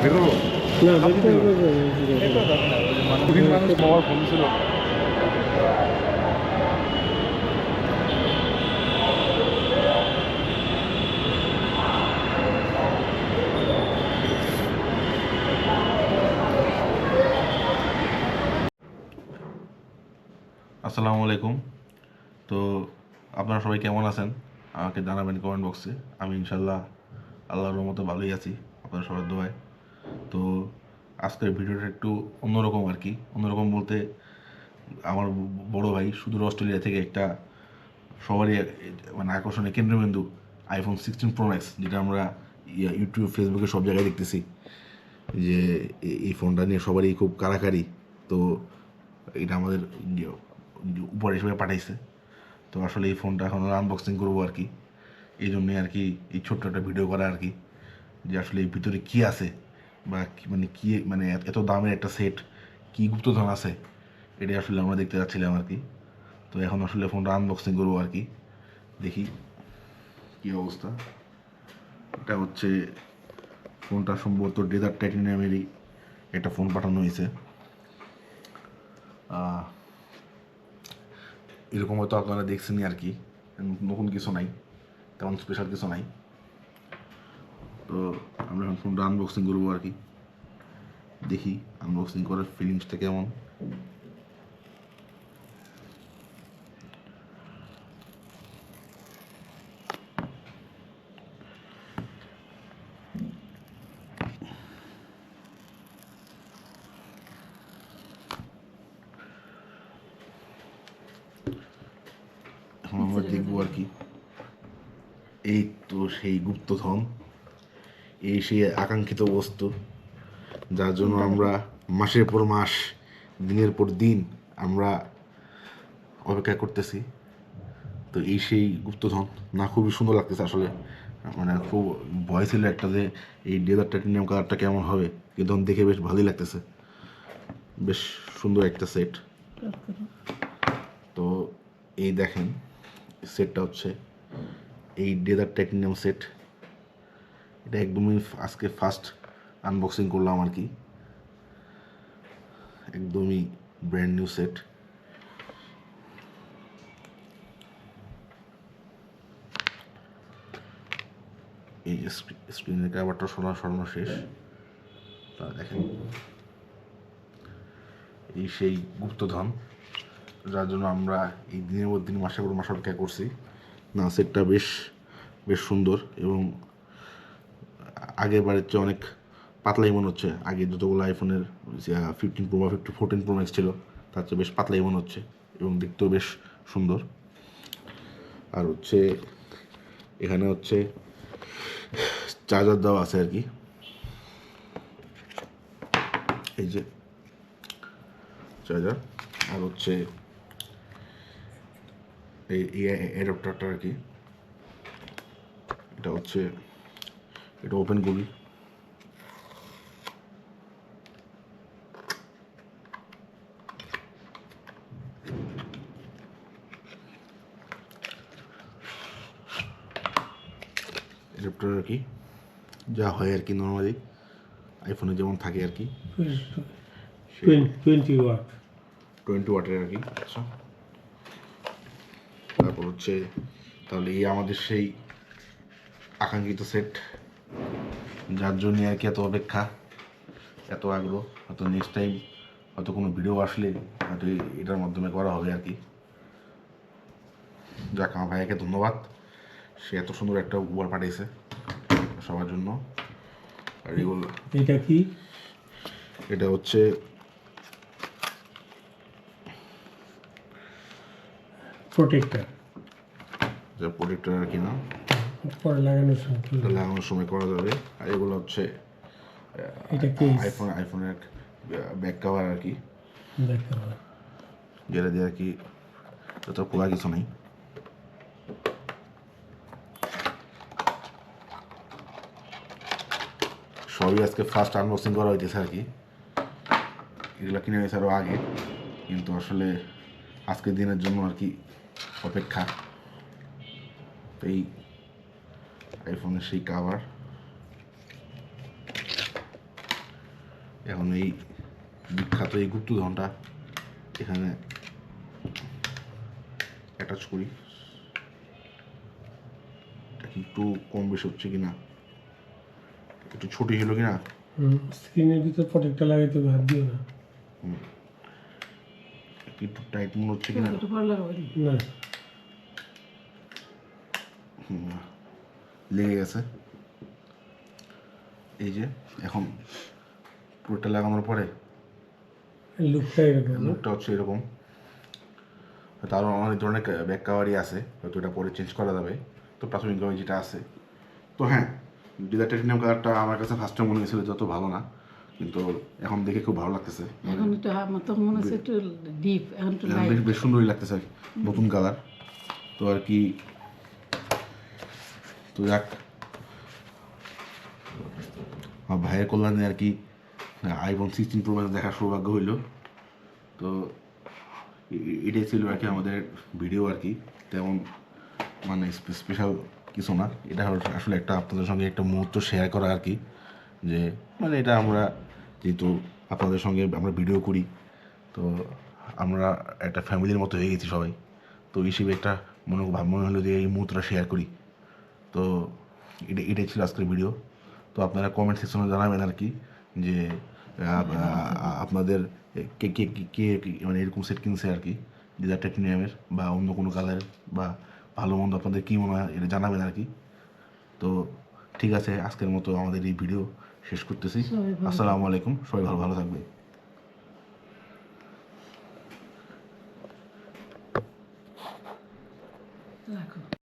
বের করবো না আপনি বের বের করবে গরিব মানুষ বাবার ফোন ছিল আসসালামু আলাইকুম। তো আপনারা সবাই কেমন আছেন আমাকে জানাবেন কমেন্ট বক্সে। আমি ইনশাল্লাহ আল্লাহর রহমতে ভালোই আছি, আপনারা সবার দোয়ায়। তো আজকের ভিডিওটা একটু অন্যরকম আর কি। অন্যরকম বলতে আমার বড় ভাই সুদূর অস্ট্রেলিয়া থেকে একটা সবারই মানে আকর্ষণের কেন্দ্রবিন্দু আইফোন 16 প্রো ম্যাক্স, যেটা আমরা ইউটিউব ফেসবুকে সব জায়গায় দেখতেছি যে এই ফোনটা নিয়ে সবারই খুব কাড়াকাড়ি। তো এটা আমাদের উপর হিসেবে পাঠাইছে। তো আসলে এই ফোনটা এখন আনবক্সিং করবো আর কি। এই জন্যই আর কি এই ছোট্ট একটা ভিডিও করা আর কি, যে আসলে এই ভিতরে কী আছে বা কি মানে এত দামের একটা সেট, কী গুপ্তধন আছে, এটাই আসলে আমরা দেখতে যাচ্ছিলাম আর কি। তো এখন আসলে ফোনটা আনবক্সিং করবো আর কি। দেখি কী অবস্থা। এটা হচ্ছে ফোনটা সম্ভবত ডেজার্ট টাইটানিয়ামেরই একটা ফোন পাঠানো হয়েছে। এরকম হয়তো আপনারা দেখছেনই আর কি, নতুন কিছু নাই, তেমন স্পেশাল কিছু নাই। তো আমরা এখন ফোনটা আনবক্সিং করবো আর কি। দেখি আনবক্সিং করার ফিলিংসটা কেমন। এখন আমরা দেখবো আর কি। এই তো সেই গুপ্তধন, এই সেই আকাঙ্ক্ষিত বস্তু, যার জন্য আমরা মাসের পর মাস, দিনের পর দিন আমরা অপেক্ষা করতেছি। তো এই সেই গুপ্তধন না, খুবই সুন্দর লাগতেছে আসলে। মানে খুব ভয় ছিল একটা যে এই ডেজার্ট টাইটানিয়াম কালারটা কেমন হবে, কিন্তু দেখে বেশ ভালোই লাগতেছে। বেশ সুন্দর একটা সেট। তো এই দেখেন সেটটা হচ্ছে এই ডেজার্ট টাইটানিয়াম সেট। এটা একদমই আজকে ফার্স্ট আনবক্সিং করলাম আর কি। একদমই ব্র্যান্ড নিউ সেট। এই যে স্ক্রিনের কাভারটা সরানো শেষ। দেখেন এই সেই গুপ্তধন, যার জন্য আমরা এই দিনের পর দিন মাসের পর মাস অপেক্ষা করছি। না, সেটটা বেশ বেশ সুন্দর এবং আগের বারের চেয়ে অনেক পাতলাই মনে হচ্ছে। আগে যতগুলো আইফোনের 15 প্রো বা 14 প্রো ম্যাক্স ছিল, তার চেয়ে বেশ পাতলাই মনে হচ্ছে এবং দেখতেও বেশ সুন্দর। আর হচ্ছে এখানে হচ্ছে চার্জার দেওয়া আছে আর কি। এই যে চার্জার, আর হচ্ছে এই অ্যাডাপ্টারটা আর কি। এটা হচ্ছে, এটা ওপেন করি। অ্যাডাপ্টার আর কি যা হয় আর কি নর্মালি আইফোনে যেমন থাকে আর কি, 20 ওয়াট 20 ওয়াটের আর কি। আচ্ছা, তারপর হচ্ছে তাহলে এই আমাদের সেই আকাঙ্ক্ষিত সেট, যার জন্য আর কি এত অপেক্ষা, এত আগ্রহ। হয়তো নেক্সট টাইম হয়তো কোনো ভিডিও আসলে হয়তো এটার মাধ্যমে করা হবে আর কি। যাক, আমার ভাইয়াকে ধন্যবাদ, সে এত সুন্দর একটা উপহার পাঠিয়েছে সবার জন্য। আর এগুলো, এটা কি? এটা হচ্ছে প্রোটেক্টর, যা প্রোটেক্টর আর কি, না পরে লাগানোর সময় এটা লাগানোর সময় করা যাবে। আর এগুলো হচ্ছে এটা কেস আইফোনের ব্যাক কভার আর কি, দেখতে হবে। যেটা দিয়ে আর কি যত খোলা কিছু নেই। সবই আজকে ফার্স্ট আনবক্সিং করা হইতেছে আর কি। এগুলো কিনে হয়েছে আরও আগে, কিন্তু আসলে আজকের দিনের জন্য আর কি অপেক্ষা। তো এই আইফোনের সেই কাভার, এখন এই বিখ্যাত এই গুপ্তধনটা এখানে অ্যাটাচ করি। এটা কি একটু কম বেশি হচ্ছে কিনা, একটু ছোট হলো কিনা। স্ক্রিনের ভিতর প্রোটেক্টর লাগাইতে হবে, হাত দিও না। একটু টাইট মনে হচ্ছে কিনা। না, লেগে গেছে। এই যে এখন পুরোটা লাগানোর পরে লুকটা এরকম না? লুকটা হচ্ছে এরকম। তারও অনেক ধরনের ব্যাক কাভারই আছে, হয়তো এটা পরে চেঞ্জ করা যাবে। তো প্রাথমিকভাবে যেটা আছে, তো হ্যাঁ, ডিজার টাইটেনিয়াম কালারটা আমার কাছে ফার্স্টে মনে হয়েছিল যত ভালো না, কিন্তু এখন দেখে খুব ভালো লাগতেছে। এখন একটু আমার তো মনে হচ্ছে একটু ডিপ, এখন একটু এখন লাইট। বেশ বেশ সুন্দরই লাগতেছে আর কি, নতুন কালার। তো আর কি, তো যাক, আমার ভাইয়ের কল্যাণে আর কি আইফোন 16 প্রো ম্যাক্স দেখার সৌভাগ্য হইল। তো এটাই ছিল আর কি আমাদের ভিডিও আর কি, তেমন মানে স্পেশাল কিছু না। এটা আসলে একটা আপনাদের সঙ্গে একটা মুহূর্ত শেয়ার করা আর কি, যে মানে এটা আমরা যেহেতু আপনাদের সঙ্গে আমরা ভিডিও করি, তো আমরা একটা ফ্যামিলির মতো হয়ে গেছি সবাই। তো হিসেবে একটা মনে হলো যে এই মুহূর্তটা শেয়ার করি। তো এটাই ছিল আজকের ভিডিও। তো আপনারা কমেন্ট সেকশনে জানাবেন আর কি, যে আপনাদের কে কে কে মানে এরকম সেট কিনছে আর কি, ডিজার টাইটেনিয়ামের বা অন্য কোনো কালারের, বা ভালো মন্দ আপনাদের কী মনে হয় এটা জানাবেন আর কি। তো ঠিক আছে, আজকের মতো আমাদের এই ভিডিও শেষ করতেছি। সবাই ভালো আসসালামু আলাইকুম, সবাই ভালো ভালো থাকবে। রাখো।